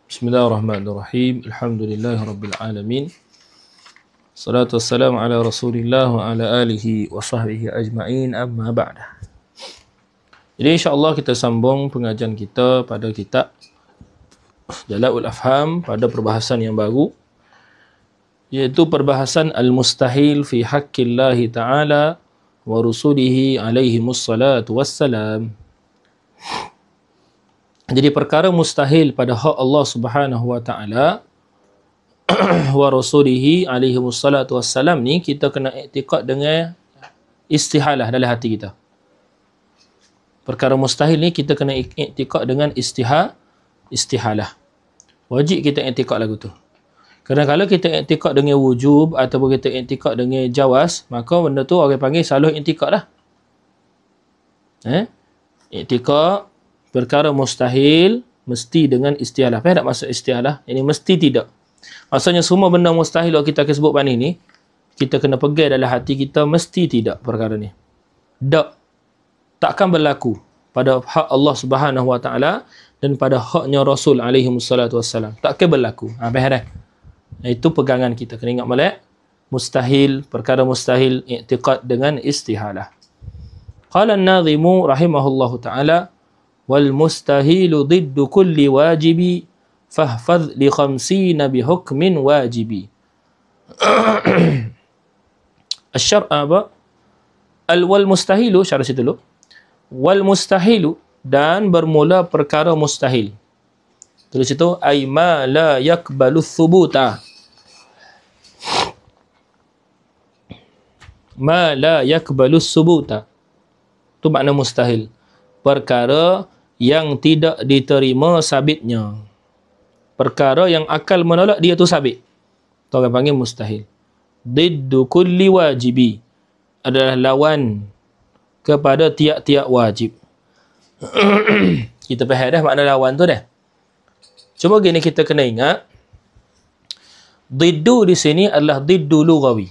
Bismillahirrahmanirrahim. Alhamdulillahirabbil alamin. Salatu wassalamu ala Rasulillah wa ala alihi wa sahbihi ajma'in. Amma ba'da. Jadi insya-Allah kita sambung pengajian kita pada kitab Jala'ul Afham pada perbahasan yang baru, iaitu perbahasan al-mustahil fi haqqillahi ta'ala wa rusulihi alaihimus salatu wassalam. Jadi perkara mustahil pada hak Allah Subhanahu wa taala wa rasulihi alaihi wassalatu wassalam ni, kita kena iktikad dengan istihalah dalam hati kita. Perkara mustahil ni kita kena iktikad dengan istihalah. Wajib kita iktikad lagu tu. Kerana kalau kita iktikad dengan wujub ataupun kita iktikad dengan jawaz, maka benda tu orang panggil salah iktikad lah. Iktikad perkara mustahil mesti dengan istihalah. Apa tak maksud istihalah? Ini mesti tidak. Maksudnya semua benda mustahil yang kita akan sebut pada ni, kita kena pegang dalam hati kita mesti tidak perkara ni. Takkan berlaku pada hak Allah Subhanahu wa taala dan pada haknya Rasul alaihi wassalatu wassalam. Takkan berlaku. Faham dah? Itu pegangan kita. Kena ingat molek. Mustahil, perkara mustahil i'tiqad dengan istihalah. Qala an-nadhimu rahimahullahu taala wal mustahilu diddu kulli wajibi fahfadh li khamsina bihukmin wajibi. Asy-syar'a wal mustahilu, syarah situ dulu. Wal mustahilu, dan bermula perkara mustahil. Tulis situ ay ma la yaqbalu thubuta. Ma la yaqbalu thubuta. Itu makna mustahil. Perkara yang tidak diterima sabitnya. Perkara yang akal menolak dia tu sabit. Itu orang panggil mustahil. Diddu kulli wajibi adalah lawan kepada tiap-tiap wajib. Kita faham dah makna lawan tu dah. Cuma gini kita kena ingat, diddu di sini adalah diddu lughawi.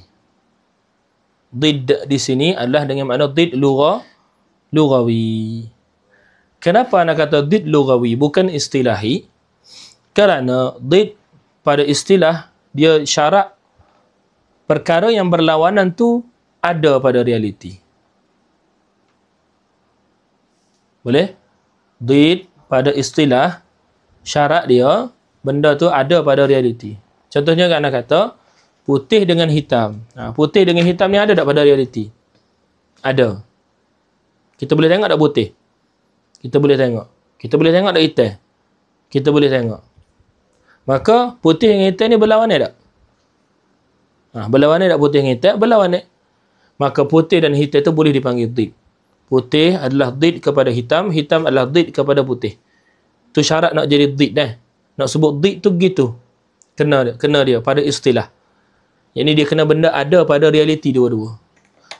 Didd di sini adalah dengan makna didd lughawi. Kenapa nak kata did lughawi bukan istilahi? Kerana did pada istilah dia syarat perkara yang berlawanan tu ada pada realiti. Boleh? Did pada istilah syarat dia benda tu ada pada realiti. Contohnya kan nak kata putih dengan hitam. Putih dengan hitam ni ada tak pada realiti? Ada. Kita boleh tengok tak putih? Kita boleh tengok. Kita boleh tengok tak hitam? Kita boleh tengok. Maka putih dengan hitam ni berlawanan tak? Berlawanan tak putih dengan hitam? Berlawanan. Maka putih dan hitam tu boleh dipanggil did. Putih adalah did kepada hitam, hitam adalah did kepada putih. Tu syarat nak jadi did dah. Nak sebut did tu gitu. Kena dia pada istilah. Yang ni dia kena benda ada pada realiti dua-dua.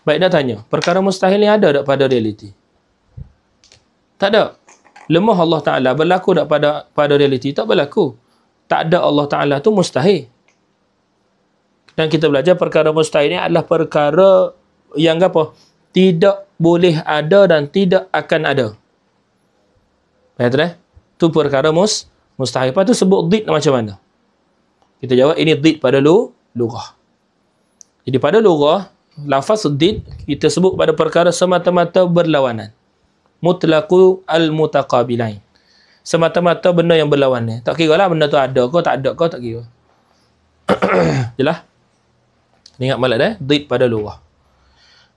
Baik, dah tanya, perkara mustahil ni ada tak pada realiti? Tak ada. Lemah Allah Ta'ala berlaku tak pada realiti? Tak berlaku. Tak ada Allah Ta'ala tu mustahil. Dan kita belajar perkara mustahil ni adalah perkara yang apa? Tidak boleh ada dan tidak akan ada. Faham tak? Tu perkara mustahil. Lepas tu sebut did macam mana? Kita jawab ini did pada lughah. Jadi pada lughah, lafaz did kita sebut pada perkara semata-mata berlawanan. Mutlaqu al-mutaqabilain. Semata-mata benda yang berlawanan. Tak kira lah benda tu ada ke tak ada ke, tak kira. Jelas? Ingat malak dah? Did pada lughah.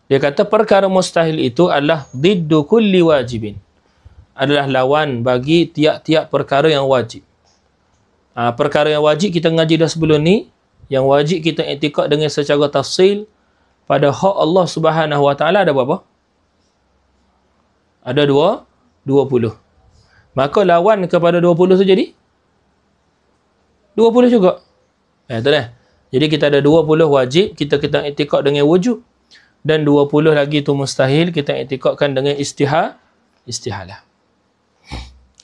Dia kata perkara mustahil itu adalah diddu kulli wajibin. Adalah lawan bagi tiap-tiap perkara yang wajib. Perkara yang wajib kita ngaji dah sebelum ni. Yang wajib kita i'tikad dengan secara tafsil pada hak Allah Subhanahu wa taala ada berapa? Ada 20. Maka lawan kepada 20 tu jadi 20 juga. Betul dah. Jadi kita ada 20 wajib, kita i'tikad dengan wujub, dan 20 lagi tu mustahil, kita i'tikadkan dengan istihalah.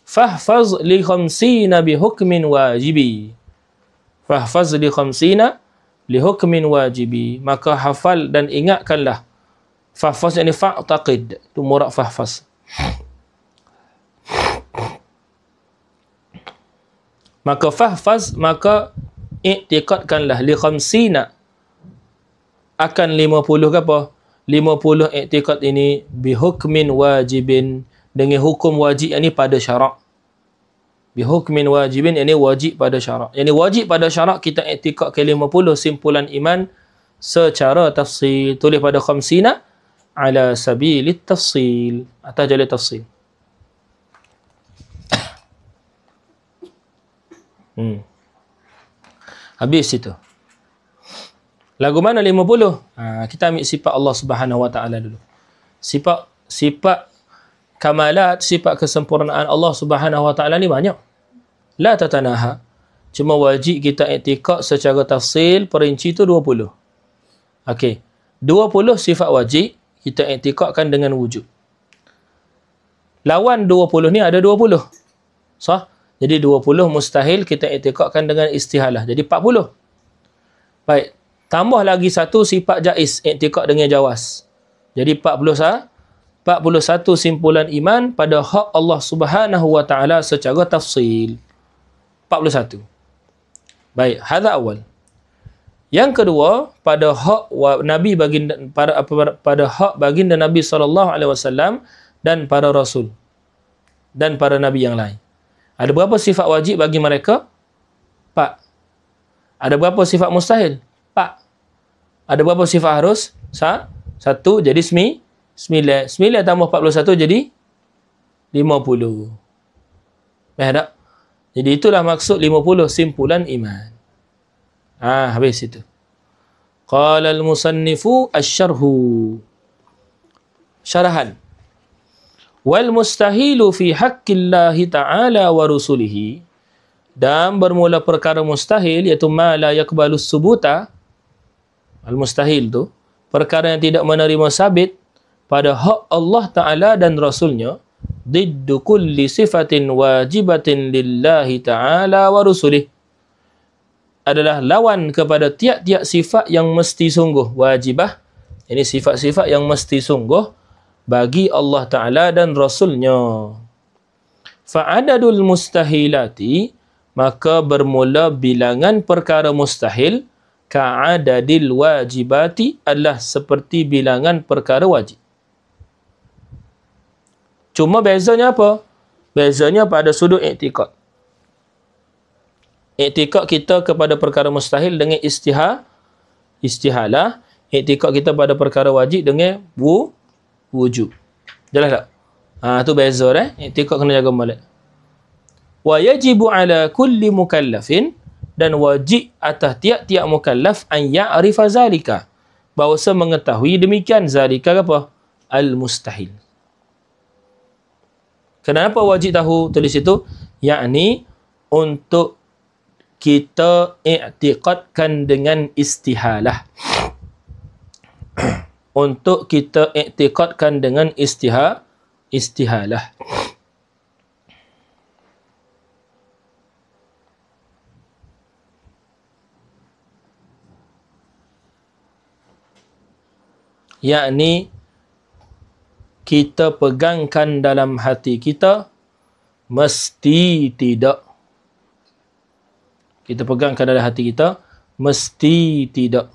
Fahfaz li khamsina bi hukmin wajibi. Fahfaz li khamsina li hukmin wajibi. Maka hafal dan ingatkanlah. Fahfaz ini fa'taqid. Itu murad fahfaz. Maka fahfaz, maka i'tiqadkanlah li khamsina, akan 50 ke apa? 50 i'tiqad ini bihukmin wajibin, dengan hukum wajib ini pada syarak. Bihukmin wajibin ini wajib pada syarak. Ini wajib pada syarak kita i'tiqad ke 50 simpulan iman secara tafsil. Tulis pada khamsina ala sabilit tafsil, atas jalan tafsil. Habis itu. Lagu mana 50? Kita ambil sifat Allah Subhanahu Wa Taala dulu. Sifat kamalat, sifat kesempurnaan Allah Subhanahu Wa Taala ni banyak. La tatanaha. Cuma wajib kita i'tiqad secara tafsil, perinci tu 20. Okey. 20 sifat wajib kita i'tiqadkan dengan wujud. Lawan 20 ni ada 20. Sah? Jadi 20 mustahil kita i'tiqadkan dengan istihalah. Jadi 40. Baik. Tambah lagi satu sifat jaiz, i'tiqad dengan jawaz. Jadi 41 simpulan iman pada hak Allah Subhanahu Wa Taala secara tafsil. 41. Baik, hadza awal. Yang kedua, pada hak Nabi baginda, pada hak baginda Nabi SAW dan para rasul dan para nabi yang lain. Ada berapa sifat wajib bagi mereka? 4. Ada berapa sifat mustahil? 4. Ada berapa sifat harus? 1. Jadi 9. 9 tambah 41 jadi 50. Tak? Jadi itulah maksud 50 simpulan iman. Habis itu. Qala al-musannifu asy-syarhu. Syarahan. Wal mustahilu fi haqqillahi ta'ala wa rusulihi, dan bermula perkara mustahil iaitu ma la yaqbalu subuta. Al-mustahil tu perkara yang tidak menerima sabit pada hak Allah Ta'ala dan Rasulnya, diddu kulli sifatin wajibatin lillahi ta'ala wa rusulih, adalah lawan kepada tiap-tiap sifat yang mesti sungguh wajibah. Ini sifat-sifat yang mesti sungguh bagi Allah Ta'ala dan Rasulnya. Fa'adadul mustahilati, maka bermula bilangan perkara mustahil, ka'adadil wajibati, adalah seperti bilangan perkara wajib. Cuma bezanya apa? Bezanya pada sudut i'tiqad. I'tiqad kita kepada perkara mustahil dengan istihalah. I'tiqad kita pada perkara wajib dengan wujud. Jelas tak? Tu beza i'tiqad kena jaga molek. Wa yajibu ala kulli mukallafin, dan wajib atas tiap-tiap mukallaf an ya'rifa zalika, bahawa mengetahui demikian. Zalika apa? Al-mustahil. Kenapa wajib tahu? Tulis itu, yakni untuk kita i'tiqadkan dengan istihalah. Untuk kita i'tiqadkan dengan istihalah. Yakni kita pegangkan dalam hati kita, mesti tidak. Kita pegangkan dalam hati kita, mesti tidak.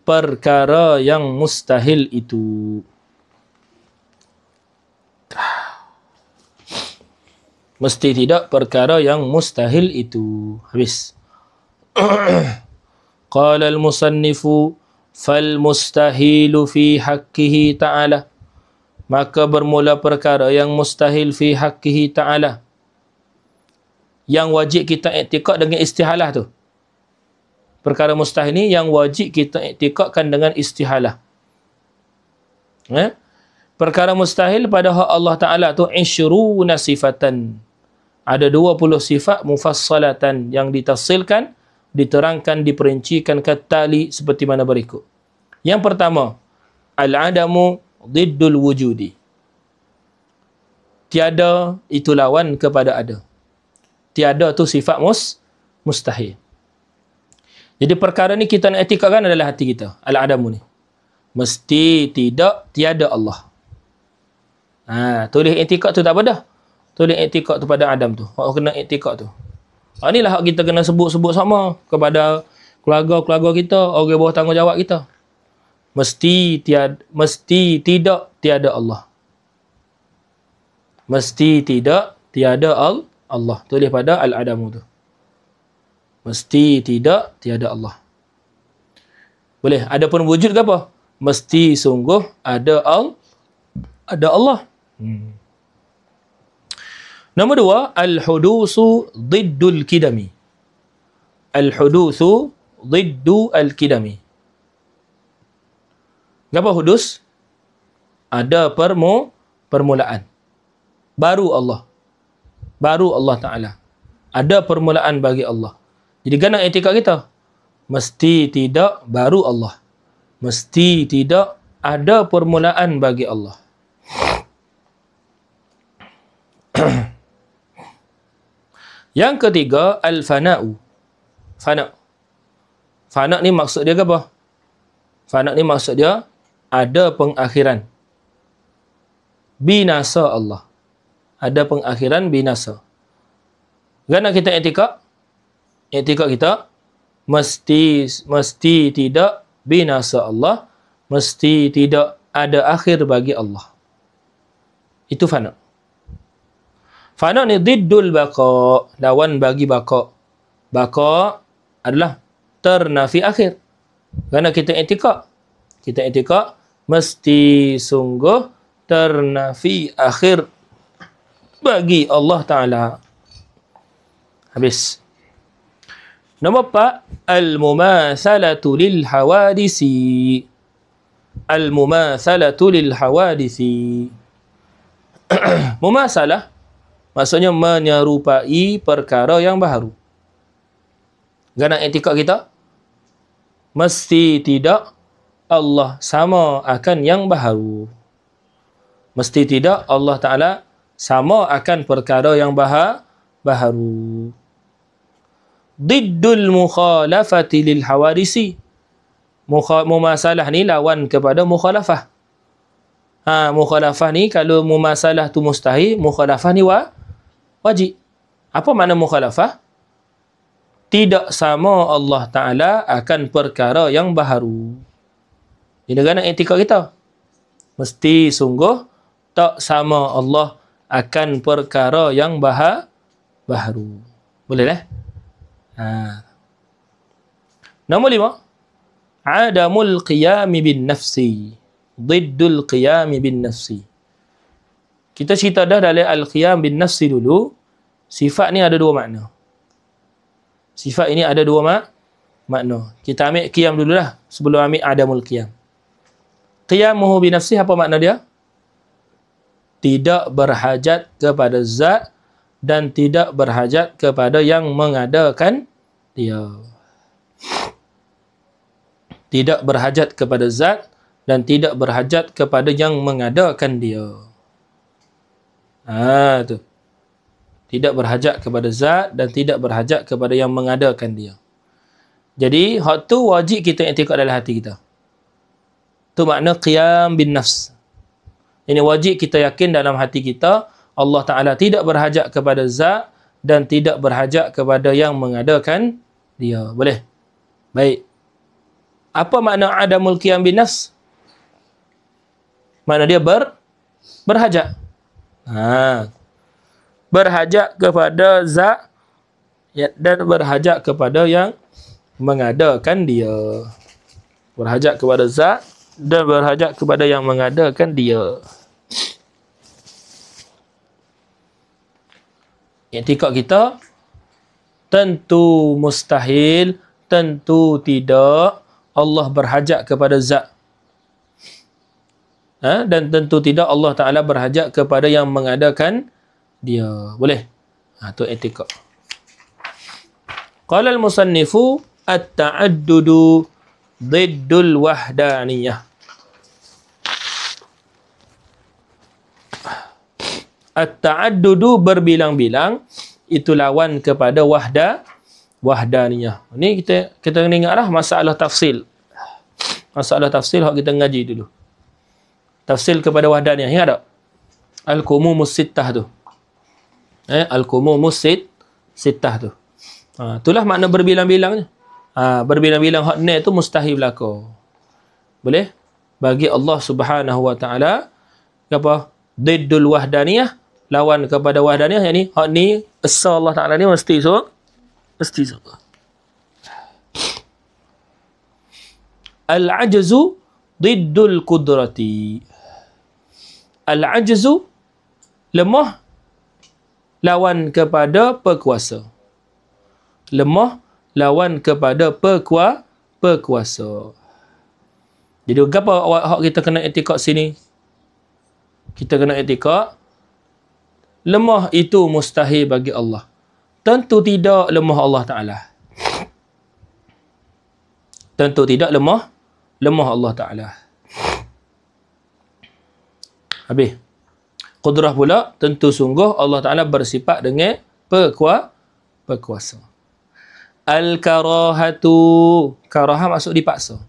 Perkara yang mustahil itu. Mesti tidak perkara yang mustahil itu. Habis. Qala al-musannifu fal mustahilu fi haqqihi ta'ala, maka bermula perkara yang mustahil fi haqqihi ta'ala, yang wajib kita i'tiqad dengan istihalah tu. Perkara mustahil ni yang wajib kita i'tiqadkan dengan istihalah. Perkara mustahil pada hak Allah Ta'ala tu 20 sifatan. Ada 20 sifat mufassalatan yang ditafsilkan, diterangkan, diperincikan katali seperti mana berikut. Yang pertama, al-adamu diddul wujudi. Tiada itu lawan kepada ada. Tiada tu sifat mustahil. Jadi perkara ni kita nak etikatkan adalah hati kita. Al-adamu ni. Mesti tidak, tiada Allah. Tulis i'tikad tu tak apa dah. Tulis i'tikad tu pada Adam tu. Hak kena i'tikad tu. Inilah hak kita kena sebut-sebut sama kepada keluarga-keluarga kita, orang bawah tanggungjawab kita. Mesti tidak tiada Allah. Mesti tidak tiada Allah. Tulis pada Al-Adamu tu. Mesti tidak tiada Allah. Boleh. Adapun wujud ke apa? Mesti sungguh ada Allah. Nombor 2, al-hudusu diddul kidami. Al-hudusu diddu al-kidami. Apa hudus? Ada permulaan. Baru Allah Ta'ala. Ada permulaan bagi Allah. Jadi gana etika kita. Mesti tidak baru Allah. Mesti tidak ada permulaan bagi Allah. Yang ketiga, al-fana'u. Fana ni maksud dia apa? Fana ni maksud dia ada pengakhiran. Binasa Allah. Ada pengakhiran binasa. Kerana kita etika kita mesti tidak binasa Allah, mesti tidak ada akhir bagi Allah. Itu fana. Fana ni diddul baqa, lawan bagi baqa. Baqa adalah ternafi akhir. Kerana kita etika mesti sungguh ternafi akhir bagi Allah Ta'ala. Habis. Nombor 4, al-mumathalatu lil hawadisi. Al-mumathalatu lil hawadisi. Mumathalah maksudnya menyerupai perkara yang baharu. Kerana etika kita mesti tidak Allah sama akan yang baharu. Mesti tidak Allah Ta'ala sama akan perkara yang baharu. Diddul mukhalafati lil hawadisi. Mumasalah ni lawan kepada mukhalafah. Mukhalafah ni kalau mumasalah tu mustahil, mukhalafah ni wajib. Apa makna mukhalafah? Tidak sama Allah Ta'ala akan perkara yang baharu. Ini kerana etika kita. Mesti sungguh tak sama Allah akan perkara yang baharu. Boleh lah? Nombor 5. Adamul qiyami bin nafsi. Diddul qiyami bin nafsi. Kita cerita dah dalam al-qiyam bin nafsi dulu. Sifat ni ada dua makna. Sifat ini ada dua makna. Kita ambil qiyam dulu lah sebelum ambil adamul qiyam. Qiyamuhu bin nafsi, apa makna dia? Tidak berhajat kepada zat dan tidak berhajat kepada yang mengadakan dia. Tidak berhajat kepada zat dan tidak berhajat kepada yang mengadakan dia. Tu. Tidak berhajat kepada zat dan tidak berhajat kepada yang mengadakan dia. Jadi, hak tu wajib kita i'tikad dalam hati kita. Tu makna qiyam bin nafs. Ini wajib kita yakin dalam hati kita, Allah Ta'ala tidak berhajat kepada zat dan tidak berhajat kepada yang mengadakan dia. Boleh? Baik. Apa makna adamul qiyam bin nafs? Makna dia berhajat. Berhajat kepada zat dan berhajat kepada yang mengadakan dia. Berhajat kepada zat dan berhajat kepada yang mengadakan dia. I'tikad kita tentu mustahil, tentu tidak Allah berhajat kepada zat. Dan tentu tidak Allah Ta'ala berhajat kepada yang mengadakan dia. Boleh? Itu i'tikad. Qala al-musannifu at-ta'addudu diddul wahdaniyah. At-ta'addudu berbilang-bilang itu lawan kepada wahdaniyah. Ini kita kena ingatlah masalah tafsil. Masalah tafsil hak kita ngaji dulu. Tafsil kepada wahdaniyah. Ingat tak? Al-Qumumus Sittah tu. Al-Qumumus Sittah tu. Itulah makna berbilang-bilangnya. Berbilang-bilang hak ni tu mustahil berlaku. Boleh? Bagi Allah Subhanahu wa taala apa? Diddul wahdaniyah, lawan kepada wahdaniyah, yakni hak ni esa Allah taala ni mesti so. Al-ajzu diddul qudrati. Al-ajzu lemah lawan kepada perkuasa. Lemah lawan kepada perkuasa. Jadi apa hak kita kena etikad sini? Kita kena etikad lemah itu mustahil bagi Allah. Tentu tidak lemah Allah Ta'ala. Tentu tidak lemah Allah Ta'ala. Habis. Qudrah pula, tentu sungguh Allah Ta'ala bersifat dengan perkuasa. Al-karahatu. Karahah maksud dipaksa.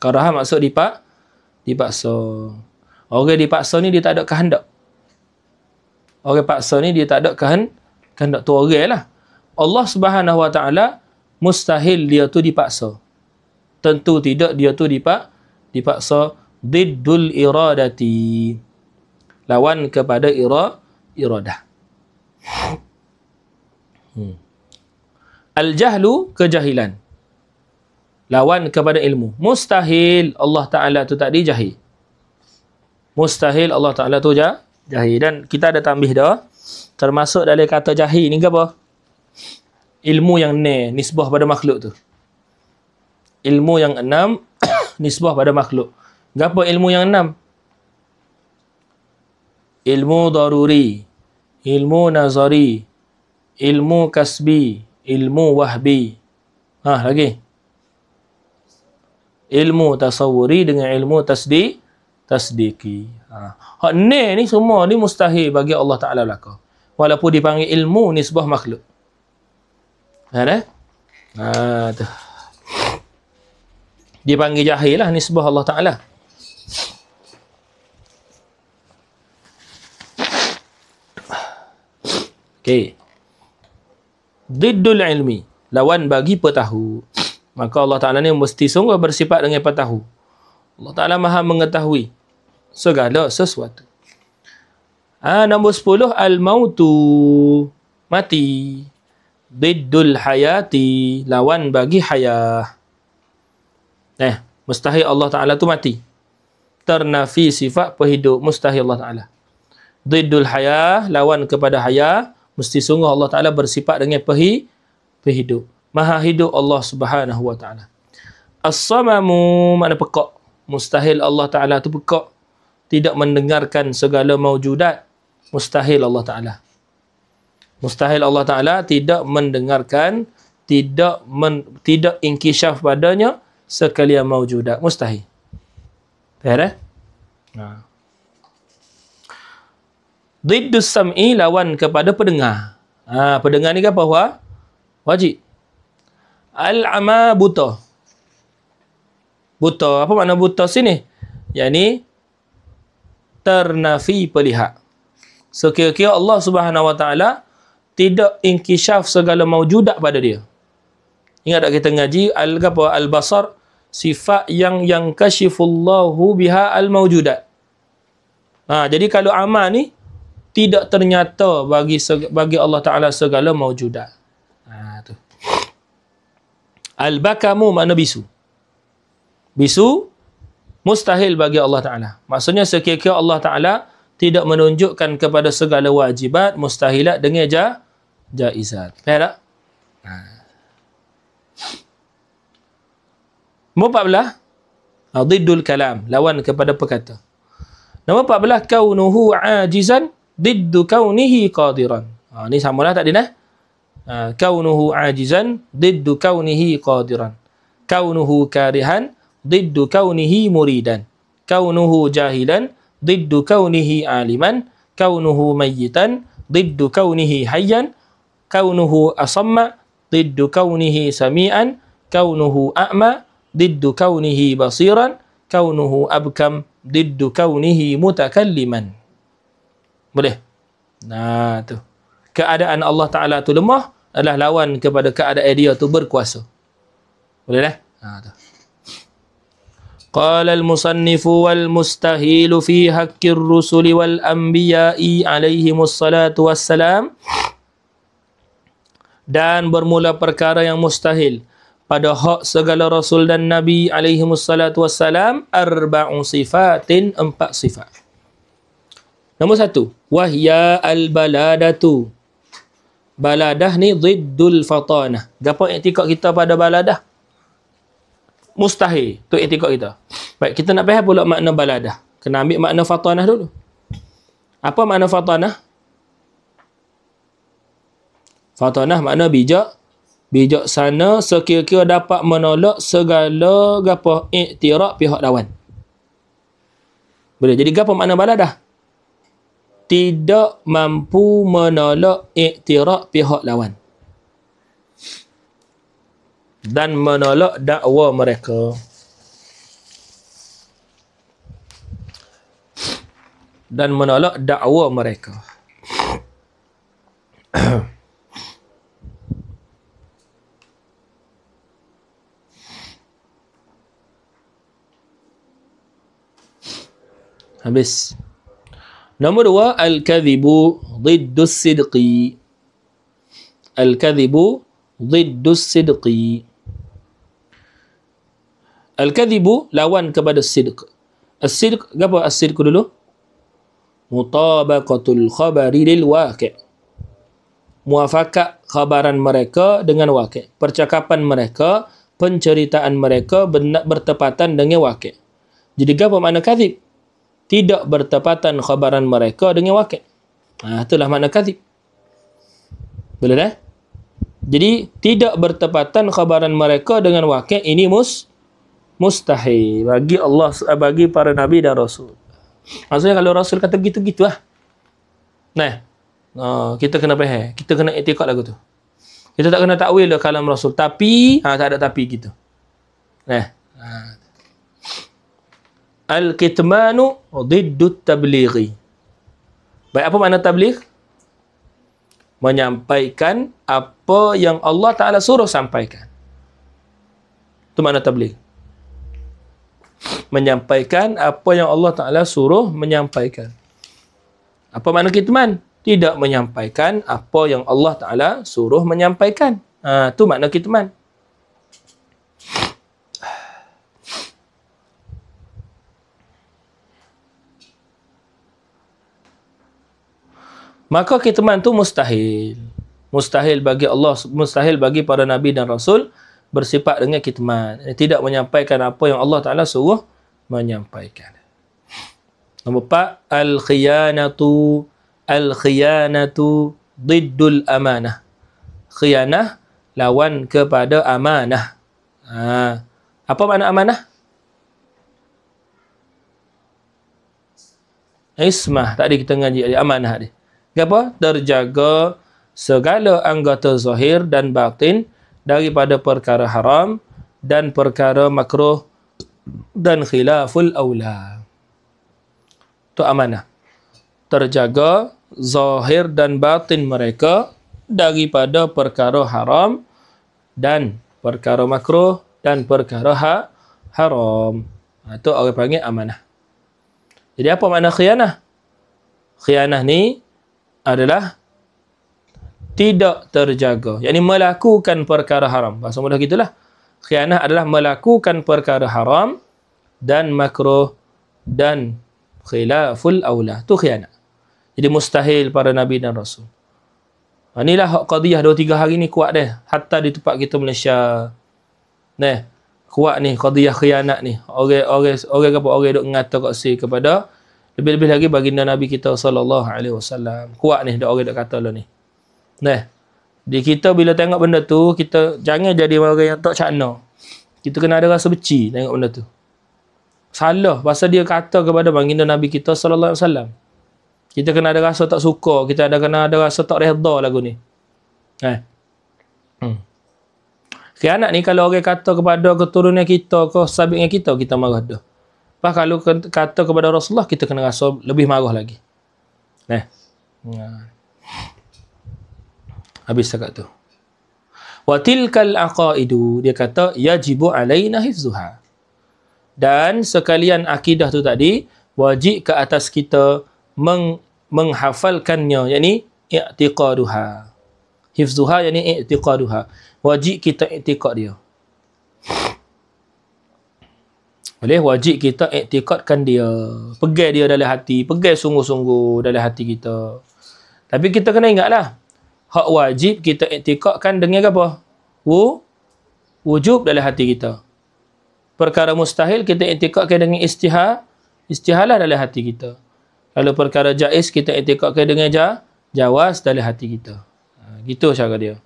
Karahah maksud dipaksa. Orang dipaksa ni dia tak ada kehendak. Orang paksa ni dia tak ada kehendak tu orang lah. Allah Subhanahu wa taala mustahil dia tu dipaksa. Tentu tidak dia tu dipaksa. Diddul iradati. Lawan kepada iradah. Al-jahlu, kejahilan. Lawan kepada ilmu. Mustahil Allah Ta'ala tu tadi jahil. Mustahil Allah Ta'ala tu jahil. Dan kita ada tambih dah. Termasuk dalam kata jahil ni ke apa? Ilmu yang nisbah pada makhluk tu. Ilmu yang 6 nisbah pada makhluk. Apa ilmu yang 6? Ilmu daruri, ilmu nazari, ilmu kasbi, ilmu wahbi. Lagi. Ilmu tasawuri dengan ilmu tasdiki. Hak ni semua ni mustahil bagi Allah Ta'ala belaka. Walaupun dipanggil ilmu nisbah makhluk. Tu. Dipanggil jahil lah nisbah Allah Ta'ala. Okey. Diddul ilmi, lawan bagi petahu. Maka Allah Ta'ala ni mesti sungguh bersifat dengan petahu. Allah Ta'ala maha mengetahui segala sesuatu. Nombor 10, al-mautu, mati. Diddul hayati, lawan bagi hayah. Mustahil Allah Ta'ala tu mati. Ternafi sifat perhidup, mustahil Allah Ta'ala. Diddul hayah, lawan kepada hayah. Mesti sungguh Allah Ta'ala bersifat dengan perhidup. Maha hidup Allah Subhanahu wa Ta'ala. As-samamu, makna pekak. Mustahil Allah Ta'ala tu pekak. Tidak mendengarkan segala maujudat. Mustahil Allah Ta'ala. Mustahil Allah Ta'ala tidak mendengarkan, tidak inkishaf padanya sekalian maujudat. Mustahil. Faham? Diddus sam'i, lawan kepada pendengar. Pendengar ni apa? Wajib. Al-ama, buta. Buta. Apa makna buta sini? Yani ternafi pelihat. So kira-kira Allah Subhanahu wa taala tidak inkishaf segala maujudat pada dia. Ingat tak kita ngaji al-basar, sifat yang kashifullahu biha al-maujudat. Jadi kalau amal ni tidak ternyata bagi Allah Ta'ala segala maujudat. Tu. Al-bakamu makna bisu. Bisu mustahil bagi Allah Ta'ala. Maksudnya sekiranya Allah Ta'ala tidak menunjukkan kepada segala wajibat, mustahilat dengan jaizat. Faham tak? Nombor 14, diddul kalam, lawan kepada perkata. Nombor 14, kaunuhu ajizan diddu kaunihi qadiran. Ni samalah tak dia kaunuhu ajizan diddu kaunihi qadiran. Kaunuhu karihan diddu kaunihi muridan. Kaunuhu jahilan diddu kaunihi aliman. Kaunuhu mayyitan diddu kaunihi hayyan. Kaunuhu asamma diddu kaunihi sami'an. Kaunuhu a'ma diddu kaunihi basiran. Kaunuhu abkam diddu kaunihi mutakalliman. Boleh? Nah, tu. Keadaan Allah Ta'ala tu lemah adalah lawan kepada keadaan dia tu berkuasa. Boleh dah? Tu. Qala al-musannifu wal mustahilu fi haqqir rusuli wal anbiya'i alaihimus salatu wassalam. Dan bermula perkara yang mustahil pada hak segala rasul dan nabi alaihimus salatu wassalam arba'u sifatin, 4 sifat. Nombor 1, wahya al-baladatu. Baladah ni ziddul fatanah. Gapo i'tikad kita pada baladah? Mustahil. Tu i'tikad kita. Baik, kita nak faham pula makna baladah. Kena ambil makna fatanah dulu. Apa makna fatanah? Fatanah makna bijak. Bijaksana sekira-kira dapat menolak segala gapo i'tiraf pihak lawan. Boleh. Jadi gapo makna baladah? Tidak mampu menolak i'tiraf pihak lawan dan menolak dakwa mereka. Dan menolak dakwa mereka. Habis. Nombor 2, al-kadhibu ziddus sidqi. Al-kadhibu ziddus sidqi. Al-kadhibu lawan kepada sidq. As-sidq, apa as-sidq dulu? Mutabaqatul khabari lil waqi'. Muafakat khabaran mereka dengan waqi'. Percakapan mereka, penceritaan mereka bertepatan dengan waqi'. Jadi apa makna kadhib? Tidak bertepatan khabaran mereka dengan waqi'. Itulah makna kadhib. Boleh dah? Jadi tidak bertepatan khabaran mereka dengan waqi', ini mustahil bagi Allah, bagi para nabi dan rasul. Maksudnya kalau rasul kata gitu-gitu lah. Kita kena faham. Kita kena i'tikad lagu tu. Kita tak kena takwil dah kalam rasul. Tapi, tak ada tapi gitu. Al-kitmanu diddut tablighi. Baik, apa makna tabligh? Menyampaikan apa yang Allah Ta'ala suruh sampaikan. Itu makna tabligh. Menyampaikan apa yang Allah Ta'ala suruh menyampaikan. Apa makna kitman? Tidak menyampaikan apa yang Allah Ta'ala suruh menyampaikan. Itu makna kitman. Maka kitman itu mustahil. Mustahil bagi Allah, mustahil bagi para nabi dan rasul bersifat dengan kitman. Tidak menyampaikan apa yang Allah Ta'ala suruh menyampaikan. Nombor 4, al-khiyanatu. Al-khiyanatu diddul amanah. Khiyanah lawan kepada amanah. Apa makna amanah? Ismah. Tadi kita ngaji amanah ni. Apa? Terjaga segala anggota zahir dan batin daripada perkara haram dan perkara makruh dan khilaful aula. Itu amanah. Terjaga zahir dan batin mereka daripada perkara haram dan perkara makruh dan perkara haram. Itu orang panggil amanah. Jadi apa makna khianah? Khianah ni adalah tidak terjaga. Yakni melakukan perkara haram. Bahasa mudah gitulah. Khianah adalah melakukan perkara haram dan makruh dan khilaful aula. Itu khianah. Jadi mustahil para nabi dan rasul. Inilah hak qadiyah 2-3 hari ni kuat dah. Hatta di tempat kita Malaysia. Kuat ni qadiyah khianat ni. Orang duk ngata kat si kepada lebih-lebih lagi baginda Nabi kita sallallahu alaihi wasallam. Kuat ni dak orang dak kata lah ni. Di kita bila tengok benda tu, kita jangan jadi orang yang tak cakna. Kita kena ada rasa benci tengok benda tu. Salah pasal dia kata kepada baginda Nabi kita sallallahu alaihi wasallam. Kita kena ada rasa tak suka, kita kena ada rasa tak redha lagu ni. Khianat ni kalau orang kata kepada keturunan kita ke sahabatnya kita marah dah. Lepas kalau kata kepada Rasulullah, kita kena rasa lebih marah lagi. Habis cakap tu. Wa tilkal aqaidu, dia kata yajibu alaina hifzuha. Dan sekalian akidah tu tadi wajib ke atas kita menghafalkannya, yakni i'tiqaduha. Hifzuha yakni i'tiqaduha. Wajib kita i'tiqad dia. Boleh, wajib kita i'tiqadkan dia. Pegang dia dalam hati, pegang sungguh-sungguh dalam hati kita. Tapi kita kena ingatlah, hak wajib kita i'tiqadkan dengan apa? Wujub dalam hati kita. Perkara mustahil kita i'tiqadkan dengan istihalah dalam hati kita. Kalau perkara jaiz kita i'tiqadkan dengan jawaz dalam hati kita. Gitu cara dia.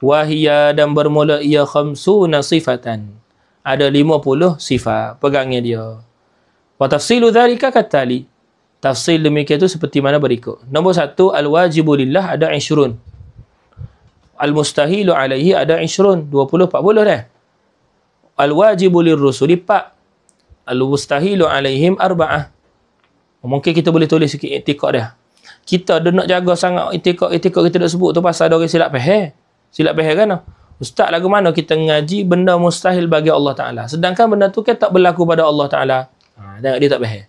Wahia, dan bermula ia khamsuna sifatan. Ada 50 sifat pegangnya dia. Wa tafsilu dhalika katali. Tafsil demikian itu seperti mana berikut. Nombor 1, al-wajibu lillah ada 20. Al-mustahilu alaihi ada 20. 20, 40 dah. Al-wajibu lirrusuli 4. Al-mustahilu alaihim 4. Mungkin kita boleh tulis sikit i'tiqad dia. Kita nak jaga sangat i'tiqad kita dah sebut tu pasal ada orang silap faham. Silap faham kan? Ustaz, lagu mana kita ngaji benda mustahil bagi Allah Ta'ala, sedangkan benda tu kan tak berlaku pada Allah Ta'ala. Tengok dia tak faham.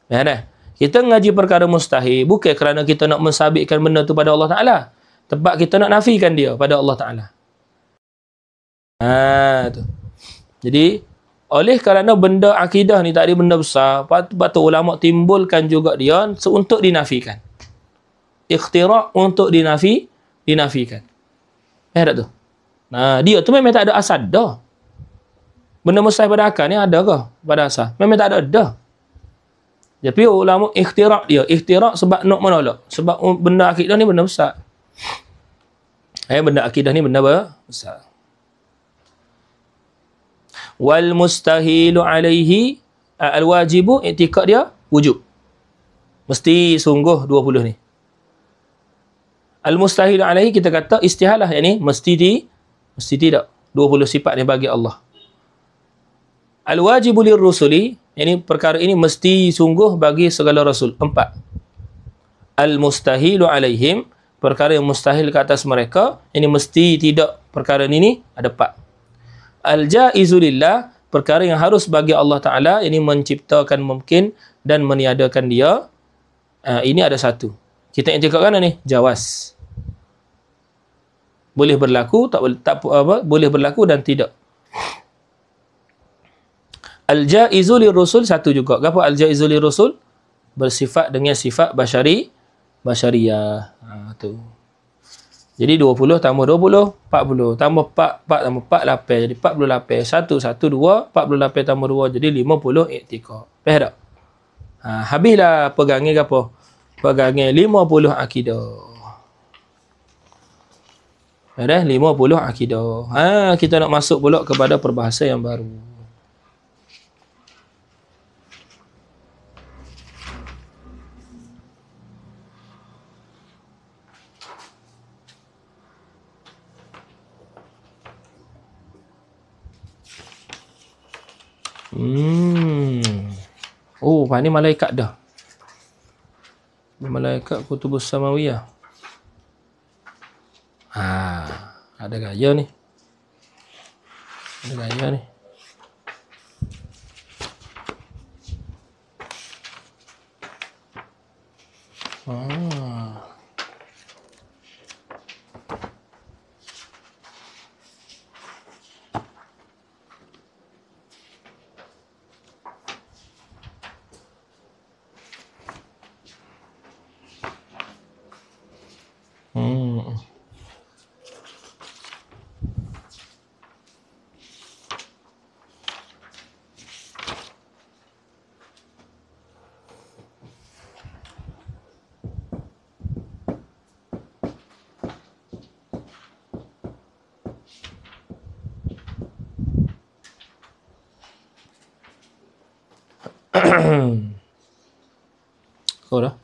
Faham dah? Kita ngaji perkara mustahil bukan kerana kita nak mensabitkan benda tu pada Allah Ta'ala, sebab kita nak nafikan dia pada Allah Ta'ala. Tu. Jadi oleh kerana benda akidah ni tak ada benda besar, patut ulama timbulkan juga dia untuk dinafikan. Ikhtira' untuk dinafikan. Tak tu? Dia tu memang tak ada asal dah. Benda mustahil pada akal ni ada ke pada asal? Memang tak ada dah. Tapi ulama ikhtira' dia. Ikhtira' sebab nak menolak. Sebab benda akidah ni benda besar. Benda akidah ni benda besar. Wal mustahilu alaihi al-wajibu, i'tiqad dia wujub. Mesti sungguh 20 ni. Al-mustahilu alaihi kita kata istihalah, yakni mesti tidak. 20 sifat ni bagi Allah. Al-wajibu lirrusuli, yakni perkara ini mesti sungguh bagi segala rasul. 4. Al-mustahilu alaihim, perkara yang mustahil ke atas mereka, ini mesti tidak. Perkara ini ada 4. Al-jaizu lillah, perkara yang harus bagi Allah Ta'ala, ini menciptakan mungkin dan meniadakan dia. Ini ada 1. Kita i'tiqadkan ni jawaz. Boleh berlaku, boleh berlaku dan tidak. Al-jaizu lirrusul 1 juga. Apa al-jaizu lirrusul? Bersifat dengan sifat basyariyah. Tu. Jadi 20 tambah 20, 40. Tambah 4 tambah 4, 8. Jadi 48. 1, 2, 48 tambah 2. Jadi 50 i'tiqad. Faham tak? Habislah pegangnya apa? Pegangnya 50 akidah. Ada 50 akidah. Kita nak masuk pula kepada perbahasan yang baru. Oh, ni malaikat dah. Malaikat kutubus samawiyah. Ada gaya ni. Ada gaya ni. Kau dah?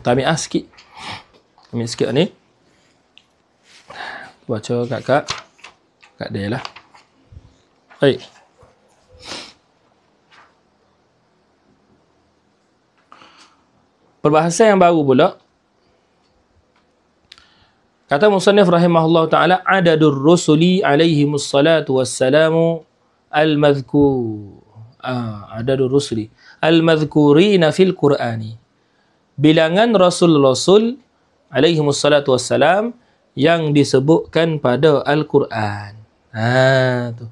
Tamiah sikit. Ambil sikit ni. Baca kat dia lah. Baik. Perbahasan yang baru pula. Kata musannif rahimahullah ta'ala, adadur rusuli alaihimus salatu wassalamu al-madhkur. Adadur rusuli al-madhkurina fil Qur'ani. Bilangan rasul-rasul alaihimus salatu wassalam yang disebutkan pada Al-Quran. Tu.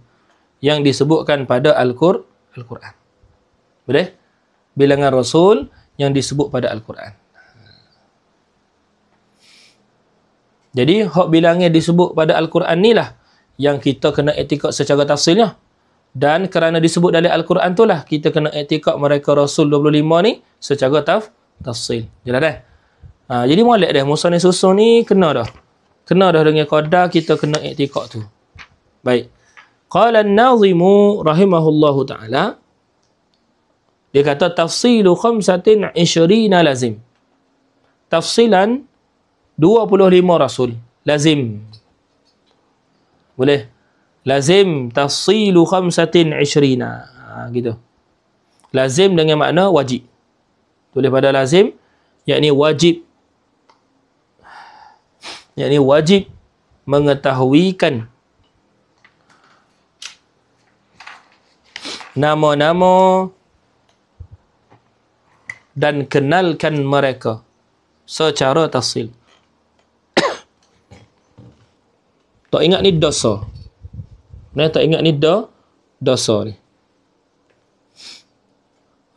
Yang disebutkan pada Al-Quran. Boleh? Bilangan rasul yang disebut pada Al-Quran. Jadi, hak bilangnya disebut pada Al-Quran ni lah yang kita kena etikad secara tafsilnya. Dan kerana disebut dalam Al-Quran tu lah, kita kena etikad mereka Rasul 25 ni secara tafsil. Jelas dah? Jadi, molek dah. Musa ni susun ni kena dah. Kena dah dengan qadar, kita kena etikad tu. Baik. Qala an-nazimu rahimahullahu ta'ala, dia kata tafsilu 25 lazim. Tafsilan 25 rasul. Lazim. Boleh? Lazim tafsilu 25. Gitu. Lazim dengan makna wajib. Tulis pada lazim, yakni wajib. Yakni wajib mengetahuikan nama-nama dan kenalkan mereka secara tafsil. Tak ingat ni dosa. Tak ingat ni dosa ni.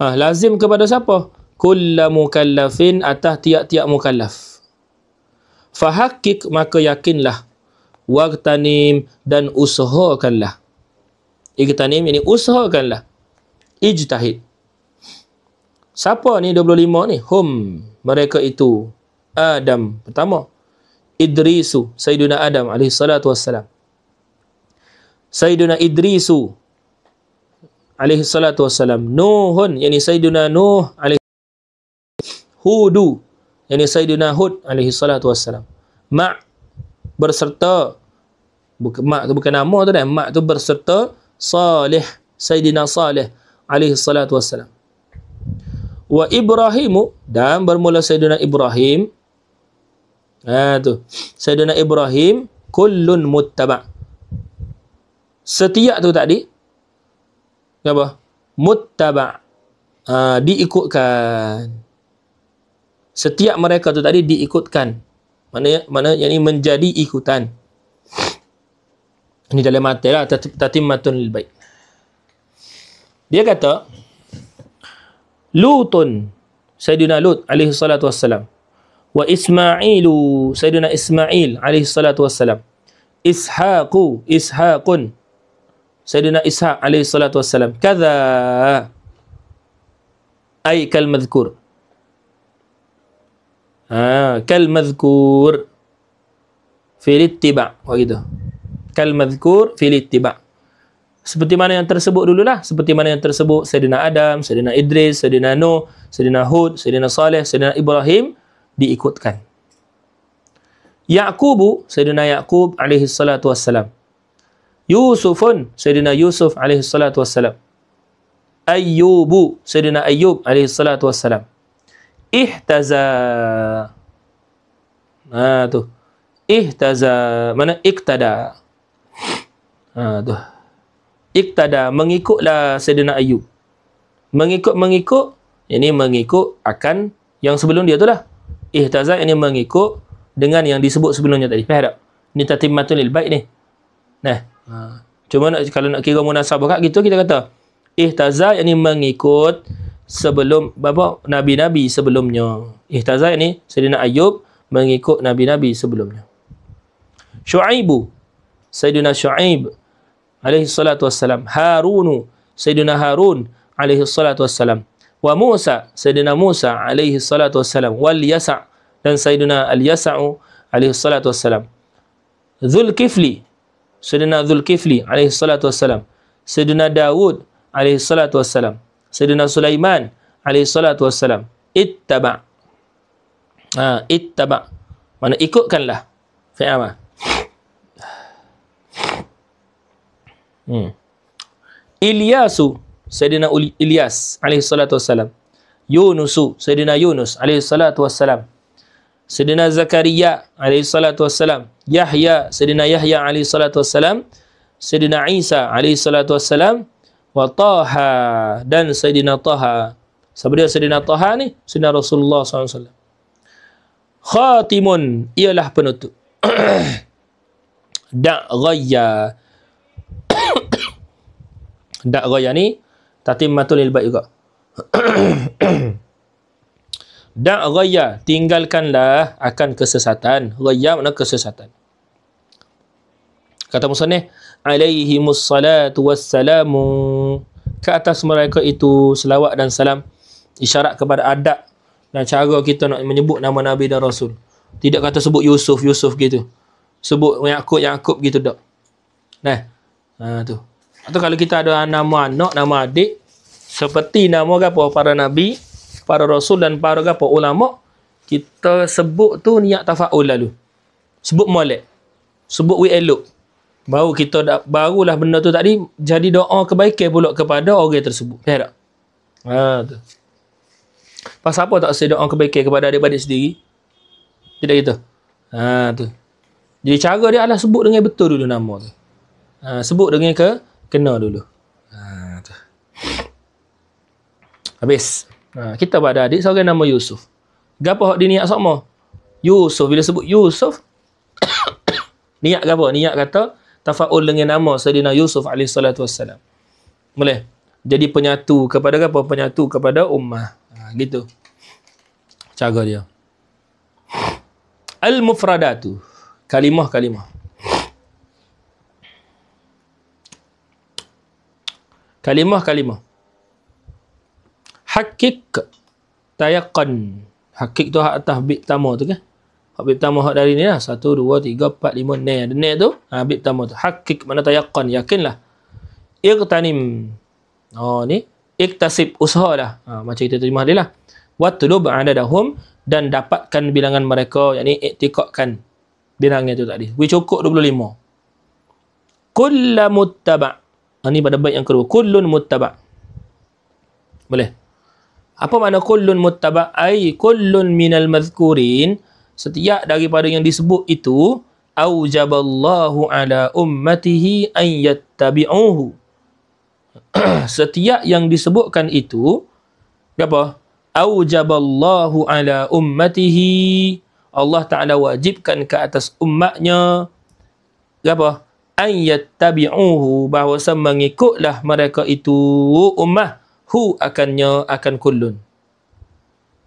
Lazim kepada siapa? Kulla mukallafin, atas tiap-tiap mukallaf. Fahakik, maka yakinlah. Waqtanim, dan usahakanlah. Iqtanim, ini usahakanlah. Ijtahid. Siapa ni 25 ni? Hum, mereka itu. Adam, pertama. Idrisu, Sayyiduna Adam alaihi salatu wassalam. Sayyiduna Idrisu alaihi salatu wassalam. Nuhun, yani Sayyiduna Nuh alaihi. Hudu, yani Sayyiduna Hud alaihi salatu wassalam. Ma' berserta, Ma' tu bukan nama tu dah. Ma' tu berserta Salih, Sayyidina Salih alaihi salatu wassalam. Wa Ibrahimu, dan bermula Sayyidina Ibrahim. Tu. Sayyidina Ibrahim, kullun muttaba'. Setiap tu tadi, apa? Muttaba'. Diikutkan. Setiap mereka tu tadi diikutkan. Mana yang ini menjadi ikutan. Ini dalam mati lah. Tatimmatun lil bait. Dia kata, Lutun, Sayyidina Lut alaihi salatu wassalam. Wa Ismailu, Sayyidina Ismail alaihi salatu wassalam. Ishaqun, Sayyidina Ishaq alaihi salatu wassalam. Kadha, ay kal madhkur. Kal madhkur fil ittiba'. Begitu. Kal madhkur fil ittiba'. Seperti mana yang tersebut dululah. Seperti mana yang tersebut Sayyidina Adam, Sayyidina Idris, Sayyidina Nuh, Sayyidina Hud, Sayyidina Saleh, Sayyidina Ibrahim, diikutkan. Yaqubu, Sayyidina Yaqub alaihi salatu wassalam. Yusufun, Sayyidina Yusuf alaihi salatu wassalam. Ayyubu, Sayyidina Ayyub alaihi salatu wassalam. Ihtaza. Tu. Ihtaza, mana iktada. Tu. Iktada, mengikutlah Sayyidina Ayyub. Mengikut, ini mengikut akan yang sebelum dia tu lah. Ihtaza, ini mengikut dengan yang disebut sebelumnya tadi. Faham tak? Ini tatimmatun lil bait ni. Cuma kalau nak kira munasabah kat gitu, kita kata ihtaza, ini mengikut sebelum nabi-nabi sebelumnya. Ihtaza ini Sayyidina Ayyub mengikut nabi-nabi sebelumnya. Syuaibu, Sayyidina Syuaib alaihi salatu wassalam. Harunu, Sayyidina Harun alaihi salatu wassalam. Wa Musa, Sayyidina Musa alaihi salatu wassalam. Wal Yasa', dan Sayyidina Al-Yasa'u alaihi salatu wassalam. Zulkifli, Sayyidina Zulkifli alaihi salatu wassalam. Sayyidina Dawud alaihi salatu wassalam. Sayyidina Sulaiman alaihi salatu wassalam. Ittaba'. Ittaba'. Mana ikutkanlah. Faham tak? Ilyasu, Sayyidina Ilyas alaihi salatu wassalam. Yunusu, Sayyidina Yunus alaihi salatu wassalam. Sayyidina Zakaria alaihi salatu wassalam. Yahya, Sayyidina Yahya alaihi salatu wassalam. Sayyidina Isa alaihi salatu wassalam. Wa Taha, dan Sayyidina Taha. Siapa dia Sayyidina Taha ni? Sayyidina Rasulullah SAW. Khatimun, ialah penutup. Da'ghaya. Da'ghaya ni tatimmatul lil ba'i juga. Da'ghaya, tinggalkanlah akan kesesatan. Ghaya makna kesesatan. Kata musannif, alaihimus salatu wassalamu, ke atas mereka itu selawat dan salam. Isyarat kepada adab dan cara kita nak menyebut nama Nabi dan Rasul. Tidak kata sebut Yusuf gitu. Sebut Yakub gitu tak. Nah. Tu. Atau kalau kita ada nama anak, nama adik, seperti nama apa para nabi, para rasul dan para apa ulama, kita sebut tu niat tafaul lalu. Sebut molek. Sebut we elok. Barulah benda tu tadi jadi doa kebaikan pula kepada orang tersebut. Faham tak? Tu. Pasal apa tak saya doa kebaikan kepada adik-adik sendiri? Tidak gitu. Tu. Jadi cara dia adalah sebut dengan betul dulu nama tu. Sebut dengan kena dulu. Tu. Habis. Kita pada adik seorang nama Yusuf. Gapo hak dia niat sama? Yusuf, bila sebut Yusuf niat gapo? Niat kata tafaul dengan nama Sayyidina Yusuf alaihi salatu wassalam. Boleh? Jadi penyatu kepada apa? Penyatu kepada ummah. Gitu. Cara dia. Al-mufradatu. Kalimah-kalimah. Kalimah-kalimah. Hakik, tayaqqan. Hakik tu hak atas bib pertama tu kan? Hak bib pertama hak dari ni lah. 1, 2, 3, 4, 5, ne. Ada ne tu. Bib pertama tu. Hakik mana tayaqqan. Yakinlah. Iqtanim. Ni. Iktasib. Usaha dah. Macam kita terjemah dia lah. Watlub adadahum. Dan dapatkan bilangan mereka. Yang ni iktikakkan bilangnya tu tadi. We cukup 25. Kulla muttaba'. Ni pada bait yang kedua. Kullun muttaba'. Boleh? Apa makna kullun muttaba'? Ay kullun minal mazkurin. Setiap daripada yang disebut itu, aujaballahu ala ummatihi an yattabi'uhu. Setiap yang disebutkan itu, apa? Aujaballahu ala ummatihi. Allah Ta'ala wajibkan ke atas umatnya, apa? An yattabi'uhu. Bahawa mengikutlah mereka itu ummah. Hu akannya akan kullun.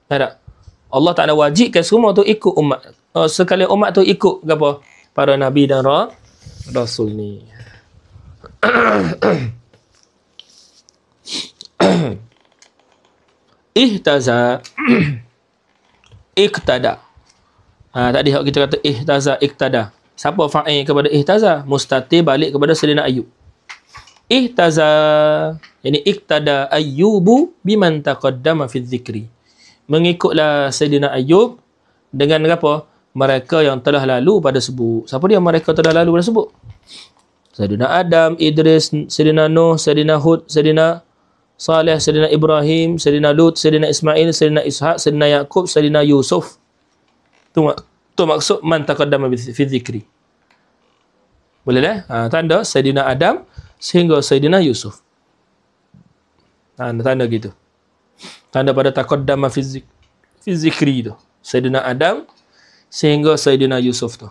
Tak? Allah Ta'ala wajibkan semua tu ikut umat. Sekali umat tu ikut apa? Para Nabi dan Rasul ni. Ihtaza. Iktada. Tadi kita kata ihtaza, iktada. Siapa fa'il kepada ihtaza? Mustatir balik kepada Sayyidina Ayub. Ihtaza. Yani iktada Ayyubu biman taqaddama fi dzikri. Mengikutlah Sayyidina Ayub dengan apa? Mereka yang telah lalu pada sebut. Siapa dia mereka telah lalu pada sebut? Sayyidina Adam, Idris, Sayyidina Nuh, Sayyidina Hud, Sayyidina Saleh, Sayyidina Ibrahim, Sayyidina Lut, Sayyidina Ismail, Sayyidina Ishaq, Sayyidina Yaqub, Sayyidina Yusuf. Tu maksud man taqaddama fi dzikri. Boleh dah? Tanda Sayyidina Adam sehingga Sayyidina Yusuf. Tanda gitu. Tanda pada taqaddama fi zikri tu. Sayyidina Adam sehingga Sayyidina Yusuf tu.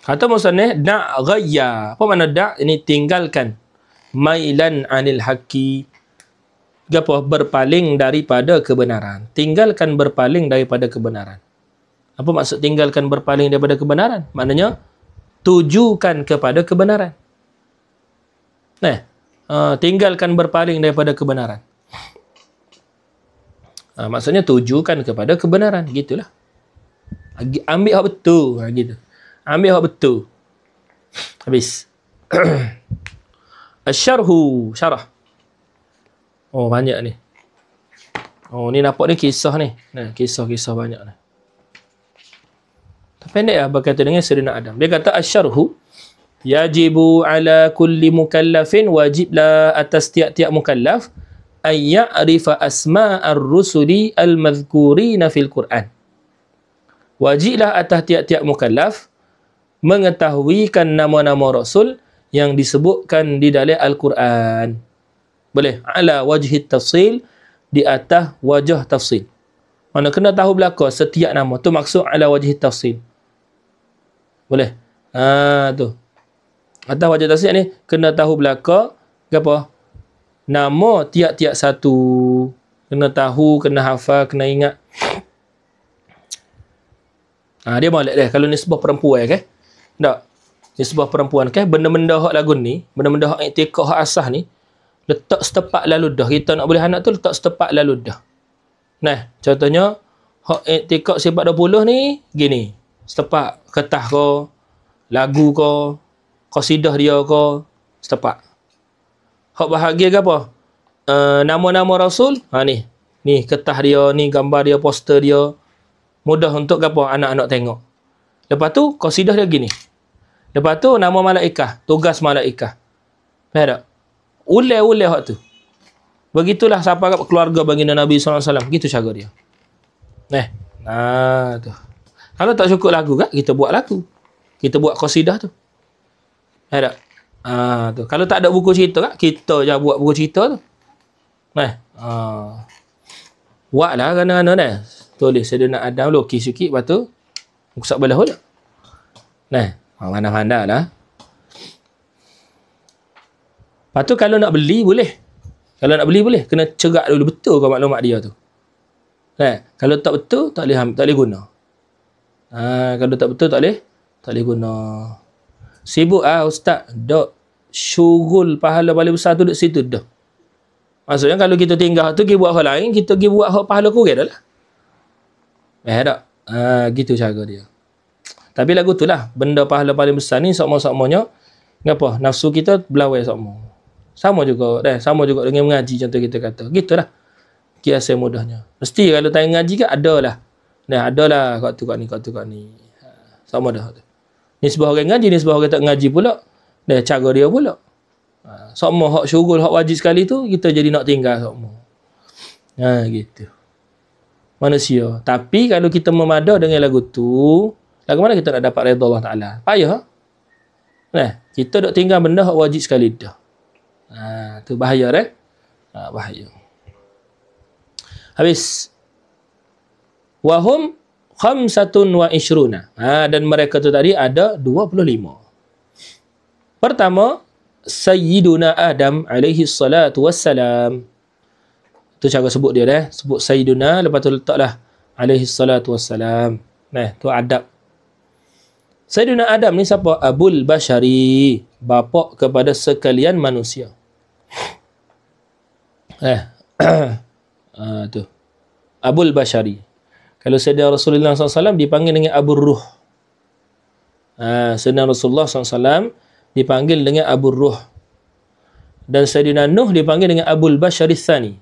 Kata musannif da' ghayya. Apa makna da'? Ini tinggalkan. Mailan anil haqqi. Apa? Berpaling daripada kebenaran. Tinggalkan berpaling daripada kebenaran. Apa maksud tinggalkan berpaling daripada kebenaran? Maknanya tujukan kepada kebenaran. Tinggalkan berpaling daripada kebenaran. Maksudnya tujukan kepada kebenaran. Gitulah. Ambil hak betul. Gitu. Ambil hak betul. Habis. Asyarhu, syarah. Oh, banyak ni. Oh, ni nampak ni kisah ni. Nah, kisah-kisah banyak ni. Pendek lah berkaitan dengan Sayyidina Adam. Dia kata asyarhu yajibu ala kulli mukallafin, wajiblah atas tiap-tiap mukallaf ay ya'rifa asma'ar rusuli al-madhkurina fil Quran. Wajiblah atas tiap-tiap mukallaf mengetahuikan nama-nama rasul yang disebutkan di dalam Al-Quran. Boleh ala wajhi tafsil, di atas wajah tafsil. Mana kena tahu belaka setiap nama tu maksud ala wajhi tafsil. Boleh. Tu. Atas wajah tafsir ni kena tahu belaka apa? Nama tiap-tiap satu. Kena tahu, kena hafal, kena ingat. Dia molek dia kalau nisbah perempuan ke. Tak. Nisbah perempuan ke benda-benda hak lagu ni, benda-benda hak i'tiqad hak asah ni letak setepak lalu dah. Kita nak boleh anak tu letak setepak lalu dah. Nah, contohnya hak i'tiqad sifat 20 ni gini. Setepak ketah ko, lagu ko, qasidah dia ko, setepak. Hak bahagia ke apa? Nama-nama Rasul, ni. Ni ketah dia, ni gambar dia, poster dia. Mudah untuk apa? Anak-anak tengok. Lepas tu, qasidah dia gini. Lepas tu, nama malaikah, tugas malaikah. Faham tak? Ulai-ulai hak tu. Begitulah siapa keluarga baginda Nabi SAW. Begitu cara dia. Tu. Kalau tak cukup lagu kan, kita buat lagu. Kita buat qasidah tu. Ada. Tu. Kalau tak ada buku cerita kan, kita je buat buku cerita tu. Buatlah kerana-kerana dah. Tulis Sayyidina Adam lukis sikit, lepas tu muka sebelah pula. Mana-mana lah. Lepas tu kalau nak beli boleh. Kalau nak beli boleh, kena cerak dulu betul ke maklumat dia tu. Kalau tak betul, tak boleh guna. Kalau tak betul tak boleh guna. Sibuk ustaz, dok syugul pahala paling besar tu duduk situ dah. Maksudnya kalau kita tinggal tu pergi buat hal lain, kita pergi buat hal pahala kurang dah lah. Tak? Gitu cara dia. Tapi lagu tu lah, benda pahala paling besar ni sama-samanya ngapa? Nafsu kita belawai sama. Sama juga dengan mengaji contoh kita kata. Gitulah. Kiasan mudahnya. Mesti kalau tak ngaji kan adalah. Adalah kat ni. Sama dah tu. Nisbah orang ngaji, nisbah orang tak ngaji pula. Cara dia pula. Sama hak syurul, hak wajib sekali tu, kita jadi nak tinggal sama. Gitu. Manusia. Tapi kalau kita memada dengan lagu tu, lagu mana kita nak dapat redha Allah Ta'ala? Payah. Kita dok tinggal benda hak wajib sekali dah. Tu bahaya dah. Bahaya. Habis. Wahum khamsatun wa ishruna. Dan mereka tu tadi ada 25. Pertama, Sayyiduna Adam alaihi salatu wassalam. Tu cara sebut dia dah. Sebut Sayyiduna, lepas tu letaklah alaihi salatu wassalam. Tu adab. Sayyiduna Adam ni siapa? Abul Bashari. Bapa kepada sekalian manusia. Tu. Abul Bashari. Kalau Sayyidina Rasulullah SAW dipanggil dengan Abu Ruh. Sayyidina Rasulullah SAW dipanggil dengan Abu Ruh. Dan Sayyidina Nuh dipanggil dengan Abul Bashar Al-Thani.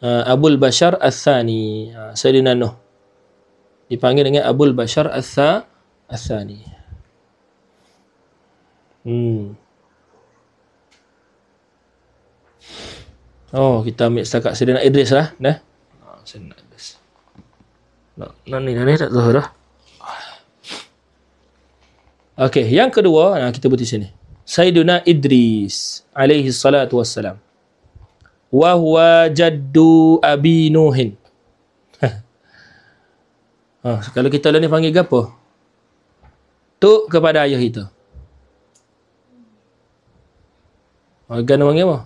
Abul Bashar Al-Thani. Sayyidina Nuh dipanggil dengan Abul Bashar Al-Thani. Kita ambil setakat Sayyidina Idris lah. Sayyidina Idris. Ni tak tahu dah. Okey, yang kedua, kita buat di sini. Sayyiduna Idris alaihi salatu wassalam. Wa huwa jaddu Abi Nuhin. Kalau kita lah ni panggil apa? Tok kepada ayah kita. Gana panggil apa?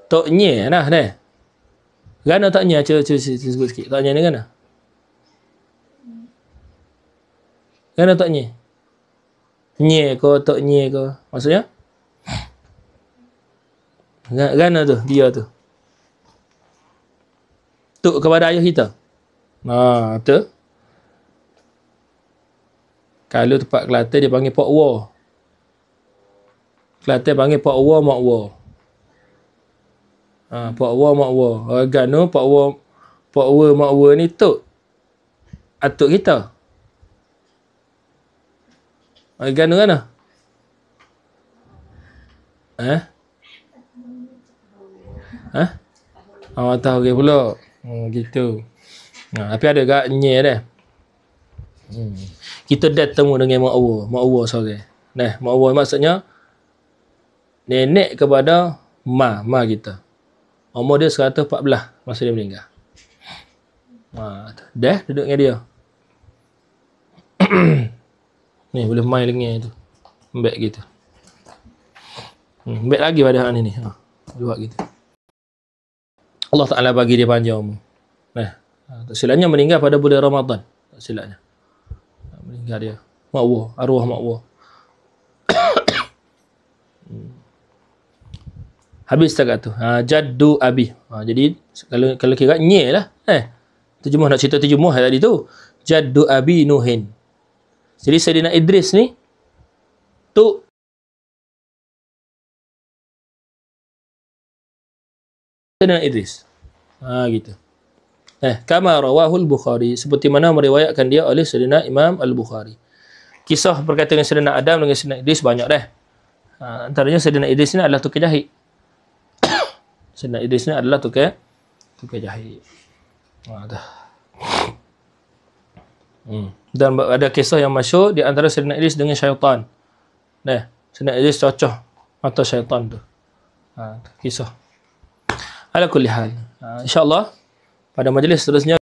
Toknya nah. Gana taknya, cuba sebut sikit. Taknya ni gana? Gana taknya? Nye ke, toknya ke? Maksudnya? Gana tu, dia tu. Tok kepada ayah kita. Tu. Kalau tempat Kelantan dia panggil Pok War. Kelantan panggil Pok War, Mak War. Pok War, Mak War. Orang Gano, Pok War, Mak War ni tok. Atuk kita. Orang Gano kan? Tahu ke pula. Gitu. Tapi ada gak nye dah. Kita dah temu dengan Mak Awa. Mak Awa seorang. Nah, Mak Awa maksudnya nenek kepada ma kita. Umur dia 114 masa dia meninggal. Dah duduk dengan dia. Ni boleh main lagi tu. Mbak gitu. Mbak lagi pada hak ni. Buat gitu. Allah Ta'ala bagi dia panjang umur. Nah, tak silapnya meninggal pada bulan Ramadan. Tak silapnya. Meninggal dia. Makwa, arwah makwa. Habis setakat tu. Jaddu abi. Jadi kalau kira nye lah. Terjemah nak cerita terjemah tadi tu. Jaddu abi Nuhin. Jadi Sayyidina Idris ni tu Sayyidina Idris. Gitu. Kama rawahul Bukhari, seperti mana meriwayatkan dia oleh Sayyidina Imam Al-Bukhari. Kisah berkaitan dengan Sayyidina Adam dengan Sayyidina Idris banyak dah. Antaranya Sayyidina Idris ni adalah tukar jahit. Sayyidina Idris ni adalah tukar jahit. Dan ada kisah yang masyhur di antara Sayyidina Idris dengan syaitan. Sayyidina Idris cocok mata syaitan tu. Kisah. Ala kulli hal. InsyaAllah pada majlis seterusnya